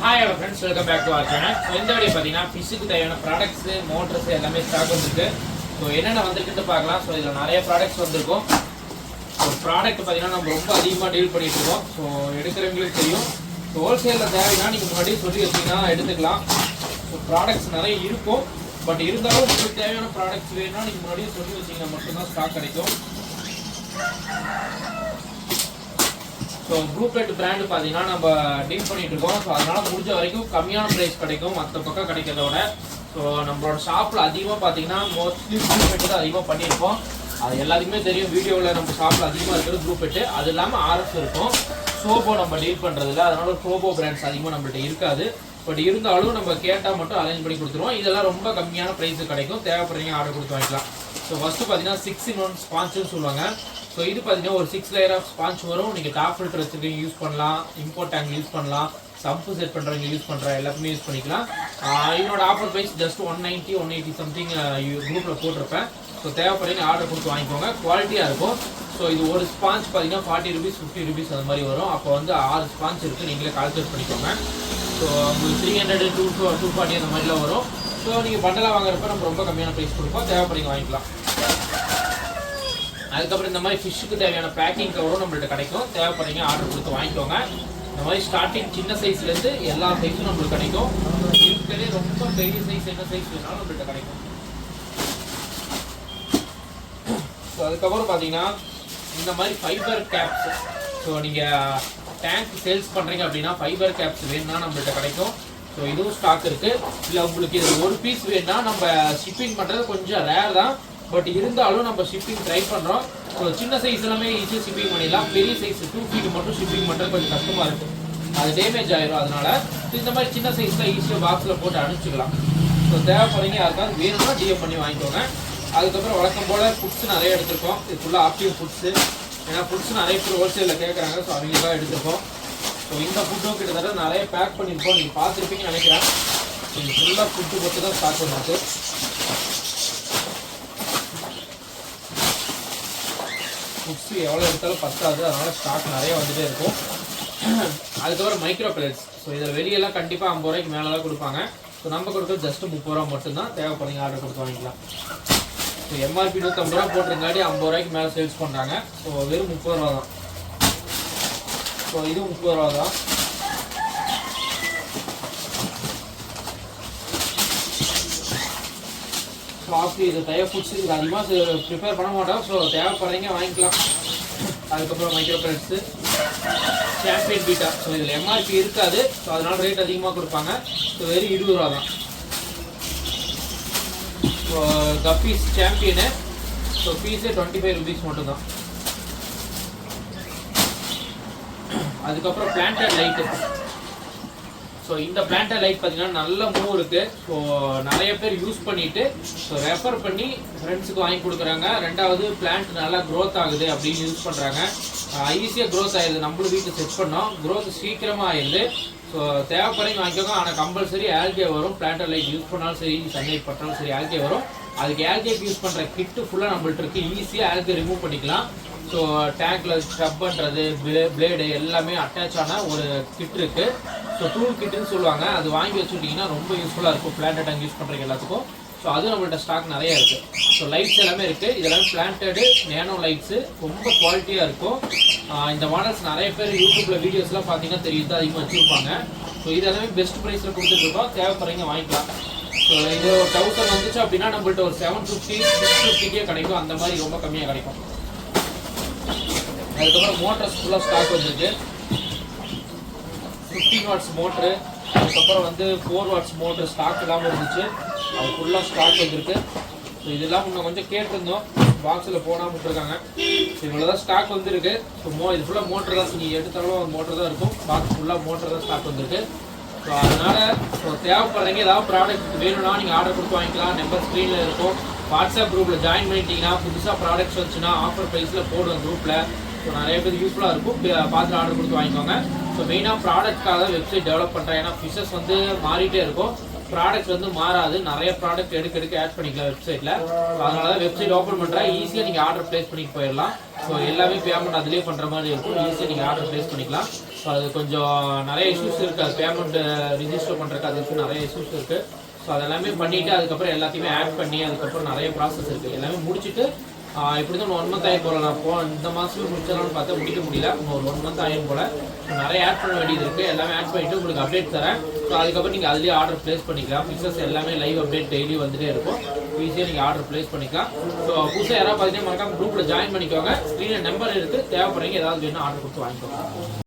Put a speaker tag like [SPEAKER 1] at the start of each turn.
[SPEAKER 1] Hi hello friends, welcome back to our channel. So இந்த video பார்த்தீங்கன்னா ஃபிஷ்ஷுக்கு தேவையான ப்ராடக்ட்ஸு, மோட்டர்ஸ் எல்லாமே ஸ்டாக் வந்துருக்கு. ஸோ என்னென்ன வந்துருக்குன்னு பார்க்கலாம். ஸோ இதில் நிறைய ப்ராடக்ட்ஸ் வந்திருக்கும். ஸோ ப்ராடக்ட் பார்த்தீங்கன்னா நம்ம ரொம்ப அதிகமாக டீல் பண்ணிட்டு இருக்கோம். ஸோ எடுக்கிறவங்களுக்கு தெரியும். ஸோ ஹோல்சேலில் தேவைன்னா நீங்கள் முன்னாடியே சொல்லி வச்சிங்கன்னா எடுத்துக்கலாம். ஸோ ப்ராடக்ட்ஸ் நிறைய இருக்கும். பட் இருந்தாலும் உங்களுக்கு தேவையான ப்ராடக்ட்ஸ் வேணும்னா நீங்கள் முன்னாடியே சொல்லி வச்சிங்கன்னா மட்டும்தான் ஸ்டாக் கிடைக்கும். ஸோ ப்ளூ பெட் பிராண்டு பார்த்தீங்கன்னா நம்ம டீல் பண்ணிட்டு இருக்கோம். ஸோ அதனால முடிஞ்ச வரைக்கும் கம்மியான ப்ரைஸ் கிடைக்கும் மற்ற பக்கம் கிடைக்கிறத விட. ஸோ நம்மளோட ஷாப்பில் அதிகமாக பார்த்தீங்கன்னா மோஸ்ட்லி ப்ளூ பெட்டு தான் அதிகமாக பண்ணியிருக்கோம். அது எல்லாத்துக்குமே தெரியும். வீடியோவில் நம்ம ஷாப்பில் அதிகமாக இருக்கிறது ப்ளூ பெட்டு. அது இல்லாமல் ஆர்எஃப் இருக்கும். சோபோ நம்ம டீல் பண்ணுறதில்ல, அதனால சோபோ பிராண்ட்ஸ் அதிகமாக நம்மள்ட்ட இருக்காது. பட் இருந்தாலும் நம்ம கேட்டால் மட்டும் அரேஞ்ச் பண்ணி கொடுத்துருவோம். இதெல்லாம் ரொம்ப கம்மியான ப்ரைஸு கிடைக்கும். தேவைப்படுறீங்க ஆர்டர் கொடுத்து வாங்கிக்கலாம். ஸோ ஃபஸ்ட்டு பார்த்தீங்கன்னா 6-in-1 ஸ்பான்ஸ்னு சொல்லுவாங்க. ஸோ இது பார்த்தீங்கன்னா ஒரு 6 லேயர் ஆஃப் ஸ்பான்ச் வரும். நீங்கள் டாப் ஃபில்டர் வச்சுருக்கீங்க யூஸ் பண்ணலாம், இம்போர்ட் டேங்க் யூஸ் பண்ணலாம், சம்பு செட் பண்ணுறவங்க யூஸ் பண்ணுற எல்லாத்துமே யூஸ் பண்ணிக்கலாம். இதனோட ஆஃபர் ப்ரைஸ் ஜஸ்ட் 190 சம்திங் குரூப்பில் போட்டிருப்பேன். ஸோ தேவைப்படுறீங்க ஆர்டர் கொடுத்து வாங்கிக்கோங்க. குவாலிட்டியாக இருக்கும். ஸோ இது ஒரு ஸ்பான்ச் பார்த்தீங்கன்னா 40 rupees 50 rupees அது மாதிரி வரும். அப்போ வந்து 6 ஸ்பான்ச் இருக்குது, நீங்களே கால்குலேட் பண்ணிக்கோங்க. ஸோ உங்களுக்கு 300 240 அந்த மாதிரிலாம் வரும். ஸோ நீங்கள் பண்டலாக வாங்குறப்ப நம்ம ரொம்ப கம்மியான ப்ரைஸ் கொடுப்போம். தேவைப்படுறீங்க வாங்கிக்கலாம். அதுக்கப்புறம் இந்த மாதிரி ஃபிஷ்ஷுக்கு தேவையான பேக்கிங் கவரும் நம்மள்ட்ட கிடைக்கும். தேவைப்படுறீங்க ஆர்டர் கொடுத்து வாங்கிக்கோங்க. இந்த மாதிரி ஸ்டார்டிங் சின்ன சைஸ்லேருந்து எல்லா சைஸும் நம்மளுக்கு கிடைக்கும். இருக்கிறதே ரொம்ப பெரிய சைஸ் என்ன சைஸ் வேணாலும் நம்மள்ட்ட கிடைக்கும். ஸோ அதுக்கப்புறம் பார்த்தீங்கன்னா இந்த மாதிரி ஃபைபர் கேப்ஸ். ஸோ நீங்கள் டேங்க் சேல்ஸ் பண்ணுறீங்க அப்படின்னா ஃபைபர் கேப்ஸ் வேணும்னா நம்மள்ட்ட கிடைக்கும். ஸோ இதுவும் ஸ்டாக் இருக்குது. இல்லை உங்களுக்கு இது ஒரு பீஸ் வேணும்னா நம்ம ஷிப்பிங் பண்ணுறது கொஞ்சம் ரேர் தான். பட் இருந்தாலும் நம்ம ஷிப்பிங் ட்ரை பண்ணுறோம். ஸோ சின்ன சைஸ் எல்லாமே ஈஸியாக ஷிப்பிங் பண்ணிடலாம். பெரிய சைஸ் 2 feet மட்டும் ஷிப்பிங் பண்ணுறது கொஞ்சம் கஷ்டமாக இருக்கும். அது டேமேஜ் ஆயிடும். அதனால இந்த மாதிரி சின்ன சைஸில் ஈஸியாக பாக்ஸில் போட்டு அனுப்பிச்சிக்கலாம். ஸோ தேவைப்படுறீங்க யாருக்காவது வேணும்னா டிஎம் பண்ணி வாங்கிக்கோங்க. அதுக்கப்புறம் வழக்கம் போல் ஃபுட்ஸ் நிறைய எடுத்திருக்கோம். இது ஃபுல்லாக ஆக்டிவ் ஃபுட்ஸு. ஏன்னா ஃபுட்ஸ் நிறைய பேர் ஹோல்சேலில் கேட்குறாங்க. ஸோ அவங்களுக்காக எடுத்திருக்கோம். ஸோ இந்த ஃபுட்டும் கிட்டத்தட்ட நிறைய பேக் பண்ணியிருக்கோம். நீங்கள் பார்த்துருப்பீங்கன்னு நினைக்கிறேன். இது ஃபுல்லாக ஃபுட்டு போட்டு தான் ஸ்டார்ட் பண்ணிருக்கு. ஃபுட்ஸு எவ்வளோ எடுத்தாலும் பத்தாது. அதனால் ஸ்டாக் நிறைய வந்துகிட்டே இருக்கும். அதுக்கப்புறம் மைக்ரோ பிளேட்ஸ். ஸோ இதில் வெளியெல்லாம் கண்டிப்பாக 50 ரூபாய்க்கு மேலே தான் கொடுப்பாங்க. ஸோ நம்ம கொடுக்குறது ஜஸ்ட்டு 30 ரூபா மட்டும்தான். தேவைப்படுறீங்க ஆர்டர் கொடுத்து வாங்கிக்கலாம். ஸோ எம்ஆர்பி 150 ரூபா போட்டிருங்காடி 50 ரூபாய்க்கு மேலே சேல்ஸ் பண்ணுறாங்க. ஸோ வெறும் 30 ரூபா தான். ஸோ இதுவும் 30 ரூபா தான். காஃபி இது தய ஃபுட்ஸ் இது அதிகமாக ப்ரிப்பேர் பண்ண மாட்டோம். ஸோ தேவைப்படுறீங்க வாங்கிக்கலாம். அதுக்கப்புறம் micro plates, champion betta. So இதில் எம்ஆர்பி இருக்காது. ஸோ அதனால் ரேட் அதிகமாக கொடுப்பாங்க. ஸோ வெறும் 20 ரூபா தான். So guppies champion. ஸோ பீஸே 25 rupees மட்டும்தான். அதுக்கப்புறம் பிளான்டட் லைட்டு. ஸோ இந்த பிளான்டட் லைட் பார்த்தீங்கன்னா நல்ல மூவ் இருக்குது. ஸோ நிறைய பேர் யூஸ் பண்ணிவிட்டு ஸோ ரெஃபர் பண்ணி ஃப்ரெண்ட்ஸுக்கு வாங்கி கொடுக்குறாங்க. ரெண்டாவது பிளான்ட் நல்லா க்ரோத் ஆகுது அப்படின்னு யூஸ் பண்ணுறாங்க. ஈஸியாக க்ரோத் ஆகிடுது. நம்மளும் வீட்டில் செட் பண்ணோம், க்ரோத் சீக்கிரமாக ஆயிடுது. ஸோ தேவைப்படுறீங்க வாங்கிக்கோங்க. ஆனால் கம்பல்சரி ஆல்கே வரும். பிளான்டட் லைட் யூஸ் பண்ணாலும் சரி, சன்லைட் பட்டாலும் சரி, ஆல்கே வரும். அதுக்கு ஆல்கேக்கு யூஸ் பண்ணுற கிட்டு ஃபுல்லாக நம்மள்ட்ட இருக்குது. ஈஸியாக ஆல்கே ரிமூவ் பண்ணிக்கலாம். ஸோ டேங்க்கில் ஸ்க்ரப் பண்ணுறது, பிளேடு எல்லாமே அட்டாச் ஆன ஒரு கிட் இருக்குது. ஸோ டூல் கிட்டுன்னு சொல்லுவாங்க. அது வாங்கி வச்சுக்கிட்டிங்கன்னா ரொம்ப யூஸ்ஃபுல்லாக இருக்கும் பிளான்ட் டேங்க் யூஸ் பண்ணுறீங்க எல்லாத்துக்கும். ஸோ அதுவும் நம்மள்ட்ட ஸ்டாக் நிறையா இருக்குது. ஸோ லைட்ஸ் எல்லாமே இருக்குது. இதெல்லாம் பிளான்டடு நேனோ லைட்ஸு ரொம்ப குவாலிட்டியாக இருக்கும். இந்த மாடல்ஸ் நிறைய பேர் யூடியூப்பில் வீடியோஸ்லாம் பார்த்தீங்கன்னா தெரியுது, அதிகமாக வச்சுருப்பாங்க. ஸோ இதெல்லாமே பெஸ்ட் ப்ரைஸில் கொடுத்துட்ருக்கோம். தேவைப்படுறீங்க வாங்கிக்கலாம். ஸோ இது 1000 வந்துச்சு அப்படின்னா நம்மள்ட்ட ஒரு 750 650 கிடைக்கும். அந்த மாதிரி ரொம்ப கம்மியாக கிடைக்கும். அதுக்கப்புறம் மோட்டர்ஸ் ஃபுல்லாக ஸ்டாக் வந்துருக்கு. 15 watts மோட்ரு, அதுக்கப்புறம் வந்து 4 watts மோட்ரு ஸ்டாக் இல்லாமல் இருந்துச்சு. அது ஃபுல்லாக ஸ்டாக் வந்துருக்கு. ஸோ இதெல்லாம் இன்னும் கொஞ்சம் கேட்டிருந்தோம், பாக்ஸில் போடாமல் விட்டுருக்காங்க. ஸோ இவ்வளோ தான் ஸ்டாக் வந்துருக்கு. ஸோ இது ஃபுல்லாக மோட்ரு தான். நீங்கள் எடுத்தாலும் ஒரு மோட்ரு தான் இருக்கும். பாக்ஸ் ஃபுல்லாக மோட்ரு தான் ஸ்டாக் வந்துருக்கு. ஸோ அதனால் ஸோ தேவைப்படுறீங்க ஏதாவது ப்ராடக்ட் வேணும்னா நீங்கள் ஆர்டர் கொடுத்து வாங்கிக்கலாம். நம்பர் ஸ்க்ரீனில் இருக்கும். வாட்ஸ்அப் குரூப்பில் ஜாயின் பண்ணிட்டீங்கன்னா புதுசாக ப்ராடக்ட்ஸ் வந்துச்சுன்னா ஆஃபர் ப்ரைஸில் போடுவோம் குரூப்பில். ஸோ நிறைய பேர் யூஸ்ஃபுல்லாக இருக்கும். பார்த்து ஆர்டர் கொடுத்து வாங்கிக்கோங்க. ஸோ மெயினாக ப்ராடக்ட்காக வெப்சைட் டெவலப் பண்ணுறேன். ஏன்னா ஃபிஷஸ் வந்து மாறிட்டே இருக்கும். ப்ராடக்ட் வந்து மாறாது. நிறைய ப்ராடக்ட் எடுக்க ஆட் பண்ணிக்கலாம் வெப்சைட்டில். ஸோ அதனால தான் வெப்சைட் ஓப்பன் பண்ணுறேன். ஈஸியாக நீங்கள் ஆர்டர் ப்ளேஸ் பண்ணிட்டு போயிடலாம். ஸோ எல்லாமே பேமெண்ட் அதிலே பண்ணுற மாதிரி இருக்கும். ஈஸியாக நீங்கள் ஆர்டர் ப்ளேஸ் பண்ணிக்கலாம். ஸோ அது கொஞ்சம் நிறைய இஷ்யூஸ் இருக்குது. அது பேமெண்ட் ரிஜிஸ்டர் பண்ணுறதுக்கு அதுக்கு நிறைய இஷ்யூஸ் இருக்குது. ஸோ அதெல்லாமே பண்ணிவிட்டு அதுக்கப்புறம் எல்லாத்தையுமே ஆட் பண்ணி அதுக்கப்புறம் நிறைய ப்ராசஸ் இருக்குது. எல்லாமே முடிச்சுட்டு இப்படி தான் 1 மந்த் ஆகி போகல. நான் இந்த மாதமே முடிச்சிடலாம்னு பார்த்தா முடிக்க முடியல. ஒரு 1 மந்த் ஆகியும் போல. ஸோ நிறைய ஆட் பண்ண வேண்டியது இருக்குது. எல்லாமே ஆட் பண்ணிவிட்டு உங்களுக்கு அப்டேட் தரேன். ஸோ அதுக்கப்புறம் நீங்கள் அதுலேயே ஆர்டர் ப்ளேஸ் பண்ணிக்கலாம். பிக்சர்ஸ் எல்லாமே லைவ் அப்டேட் டெய்லி வந்துட்டே இருக்கும். ஈஸியாக நீங்கள் ஆர்டர் ப்ளேஸ் பண்ணிக்கலாம். ஸோ புதுசாக யாராவது பார்த்தீங்கன்னா மறக்காம குரூப்பில் ஜாயின் பண்ணிக்கோங்க. ஸ்க்ரீனில் நம்பர் இருக்குது. தேவைப்படுறீங்க ஏதாவது வேணும் ஆர்டர் கொடுத்து வாங்கிக்கோங்க.